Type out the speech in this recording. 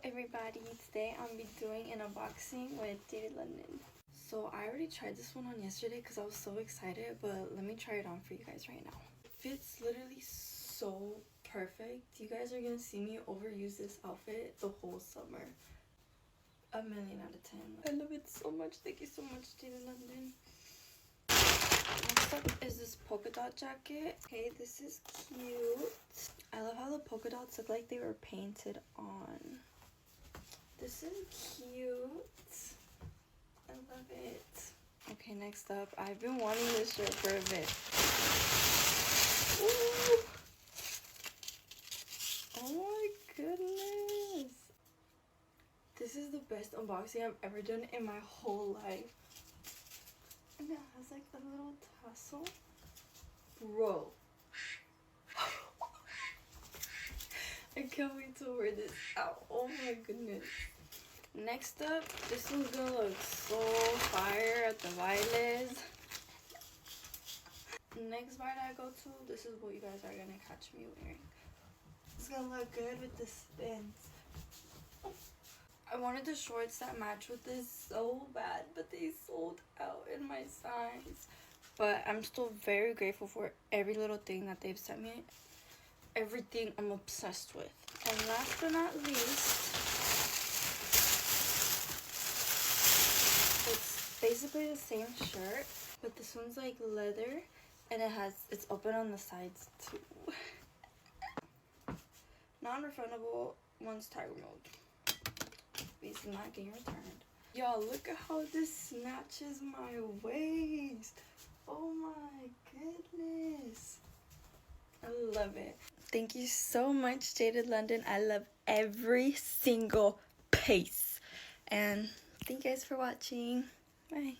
Hello everybody, today I'm be doing an unboxing with Dated London. So I already tried this one on yesterday because I was so excited, but let me try it on for you guys right now. It fits literally so perfect. You guys are gonna see me overuse this outfit the whole summer. 1,000,000 out of 10. I love it so much. Thank you so much, Dated London. Next up is this polka dot jacket. Okay, this is cute. I love how the polka dots look like they were painted on. This is cute. I love it. Okay, next up, I've been wanting this shirt for a bit. Ooh. Oh my goodness. This is the best unboxing I've ever done in my whole life. And it has like a little tassel. Bro. I can't wait to wear this out. Oh my goodness. Next up, this one's gonna look so fire at the Violet. Next bar that I go to, this is what you guys are gonna catch me wearing. It's gonna look good with the spins. I wanted the shorts that match with this so bad, but they sold out in my size. But I'm still very grateful for every little thing that they've sent me. Everything I'm obsessed with. And last but not least, it's basically the same shirt, but this one's like leather and it's open on the sides too. Non-refundable once tag removed. These are not getting returned. Y'all, look at how this snatches my waist. Oh my goodness. I love it. Thank you so much, Dated London. I love every single piece. And thank you guys for watching. Bye.